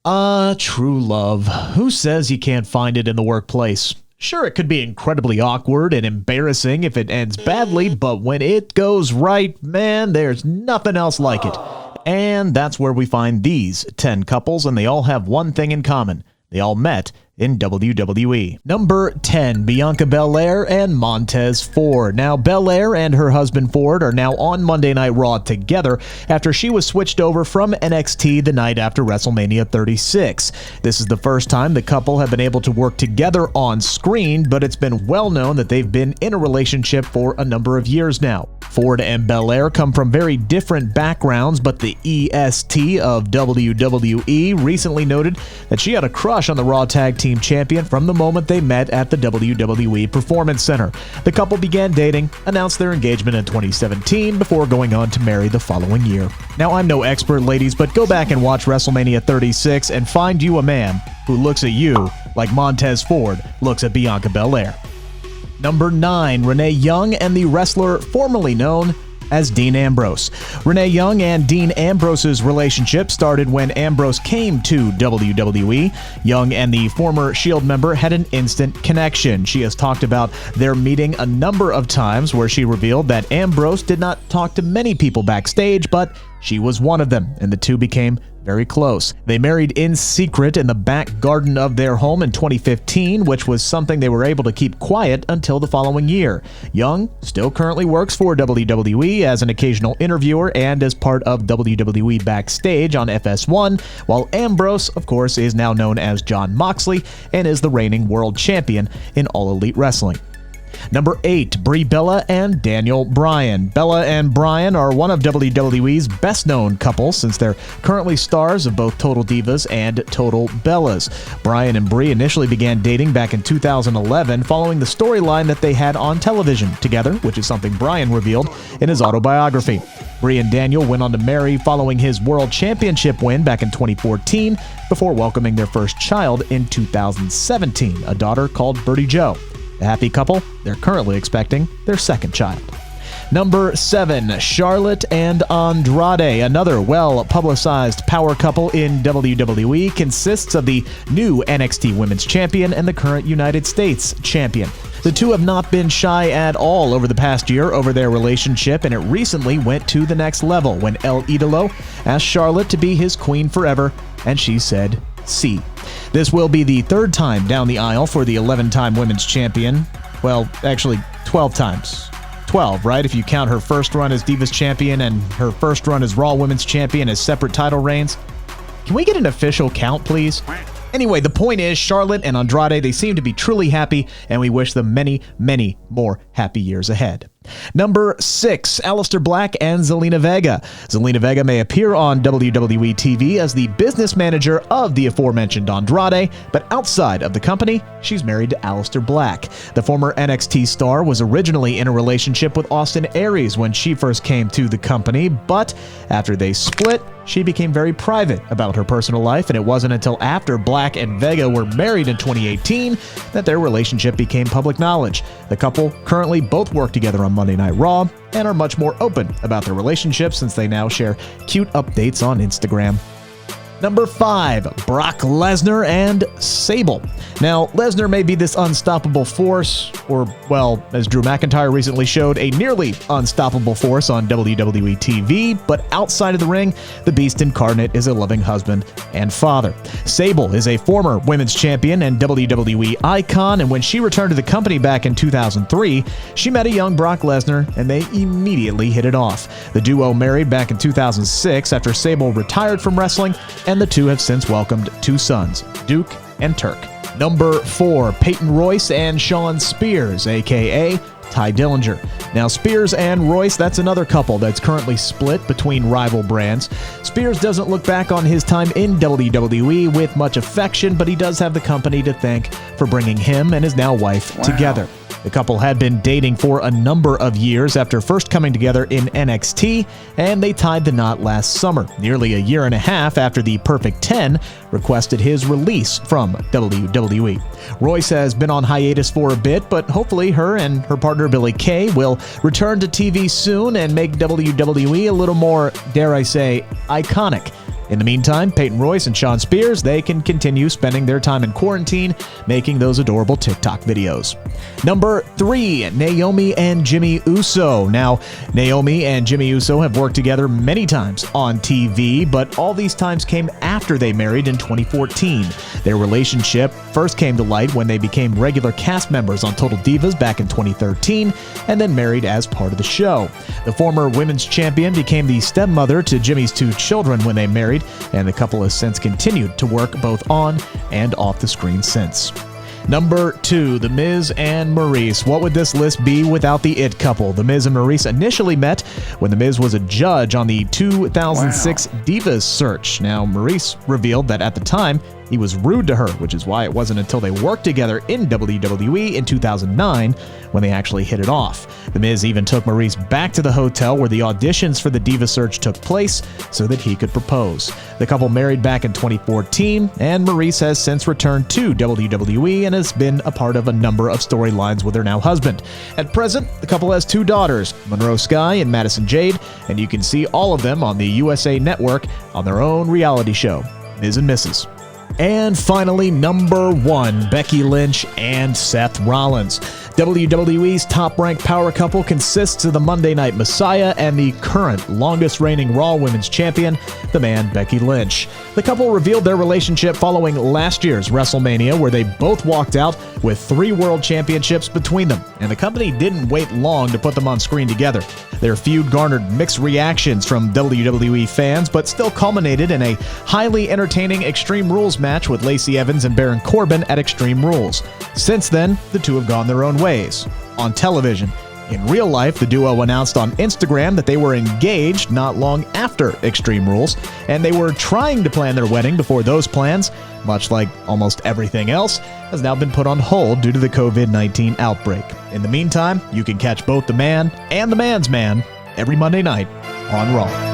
True love. Who says you can't find it in the workplace? Sure, it could be incredibly awkward and embarrassing if it ends badly, but when it goes right, man, there's nothing else like it. And that's where we find these 10 couples, and they all have one thing in common. They all met in WWE. Number 10, Bianca Belair and Montez Ford. Now, Belair and her husband Ford are now on Monday Night Raw together after she was switched over from NXT the night after WrestleMania 36. This is the first time the couple have been able to work together on screen, but it's been well known that they've been in a relationship for a number of years now. Ford and Belair come from very different backgrounds, but the EST of WWE recently noted that she had a crush on the Raw Tag Team Champion from the moment they met at the WWE Performance Center. The couple began dating, announced their engagement in 2017 before going on to marry the following year. Now, I'm no expert, ladies, but go back and watch WrestleMania 36 and find you a man who looks at you like Montez Ford looks at Bianca Belair. Number 9, Renee Young and the wrestler formerly known as Dean Ambrose. Renee Young and Dean Ambrose's relationship started when Ambrose came to WWE. Young and the former Shield member had an instant connection. She has talked about their meeting a number of times, where she revealed that Ambrose did not talk to many people backstage, but she was one of them, and the two became very close. They married in secret in the back garden of their home in 2015, which was something they were able to keep quiet until the following year. Young still currently works for WWE as an occasional interviewer and as part of WWE Backstage on FS1, while Ambrose, of course, is now known as Jon Moxley and is the reigning world champion in All Elite Wrestling. Number 8, Brie Bella and Daniel Bryan. Bella and Bryan are one of WWE's best-known couples since they're currently stars of both Total Divas and Total Bellas. Bryan and Brie initially began dating back in 2011 following the storyline that they had on television together, which is something Bryan revealed in his autobiography. Brie and Daniel went on to marry following his World Championship win back in 2014 before welcoming their first child in 2017, a daughter called Birdie Joe. A happy couple, they're currently expecting their second child. Number 7, Charlotte and Andrade. Another well-publicized power couple in WWE consists of the new NXT Women's Champion and the current United States Champion. The two have not been shy at all over the past year over their relationship, and it recently went to the next level when El Idolo asked Charlotte to be his queen forever, and she said, "Sí." This will be the third time down the aisle for the 11-time women's champion. Well, actually, 12 times. 12, right? If you count her first run as Divas champion and her first run as Raw Women's champion as separate title reigns. Can we get an official count, please? Anyway, the point is, Charlotte and Andrade, they seem to be truly happy, and we wish them many, many more happy years ahead. Number 6, Aleister Black and Zelina Vega. Zelina Vega may appear on WWE TV as the business manager of the aforementioned Andrade, but outside of the company, she's married to Aleister Black. The former NXT star was originally in a relationship with Austin Aries when she first came to the company, but after they split, she became very private about her personal life, and it wasn't until after Black and Vega were married in 2018 that their relationship became public knowledge. The couple currently both work together on Monday Night Raw and are much more open about their relationship since they now share cute updates on Instagram. Number 5, Brock Lesnar and Sable. Now, Lesnar may be this unstoppable force, or, well, as Drew McIntyre recently showed, a nearly unstoppable force on WWE TV, but outside of the ring, the Beast Incarnate is a loving husband and father. Sable is a former women's champion and WWE icon, and when she returned to the company back in 2003, she met a young Brock Lesnar, and they immediately hit it off. The duo married back in 2006 after Sable retired from wrestling, and the two have since welcomed 2 sons, Duke and Turk. Number 4, Peyton Royce and Shawn Spears, a.k.a. Tye Dillinger. Now, Spears and Royce, that's another couple that's currently split between rival brands. Spears doesn't look back on his time in WWE with much affection, but he does have the company to thank for bringing him and his now wife together. The couple had been dating for a number of years after first coming together in NXT, and they tied the knot last summer, nearly a year and a half after the Perfect 10 requested his release from WWE. Royce has been on hiatus for a bit, but hopefully her and her partner Billie Kay will return to TV soon and make WWE a little more, dare I say, iconic In the meantime, Peyton Royce and Sean Spears, they can continue spending their time in quarantine making those adorable TikTok videos. Number 3, Naomi and Jimmy Uso. Now, Naomi and Jimmy Uso have worked together many times on TV, but all these times came after they married in 2014. Their relationship first came to light when they became regular cast members on Total Divas back in 2013, and then married as part of the show. The former women's champion became the stepmother to Jimmy's 2 children when they married, and the couple has since continued to work both on and off the screen since. Number 2, The Miz and Maurice. What would this list be without the It couple? The Miz and Maurice initially met when The Miz was a judge on the 2006 Divas search. Now, Maurice revealed that at the time, he was rude to her, which is why it wasn't until they worked together in WWE in 2009 when they actually hit it off. The Miz even took Maurice back to the hotel where the auditions for the Diva search took place so that he could propose. The couple married back in 2014, and Maurice has since returned to WWE and has been a part of a number of storylines with her now husband. At present, the couple has 2 daughters, Monroe Sky and Madison Jade, and you can see all of them on the USA Network on their own reality show, Miz and Mrs. And finally, number 1, Becky Lynch and Seth Rollins. WWE's top-ranked power couple consists of the Monday Night Messiah and the current longest-reigning Raw Women's Champion, the man Becky Lynch. The couple revealed their relationship following last year's WrestleMania, where they both walked out with 3 world championships between them, and the company didn't wait long to put them on screen together. Their feud garnered mixed reactions from WWE fans, but still culminated in a highly entertaining Extreme Rules match with Lacey Evans and Baron Corbin at Extreme Rules. Since then, the two have gone their own ways. On television, in real life, the duo announced on Instagram that they were engaged not long after Extreme Rules, and they were trying to plan their wedding before those plans, much like almost everything else, has now been put on hold due to the COVID-19 outbreak. In the meantime, you can catch both the man and the man's man every Monday night on Raw.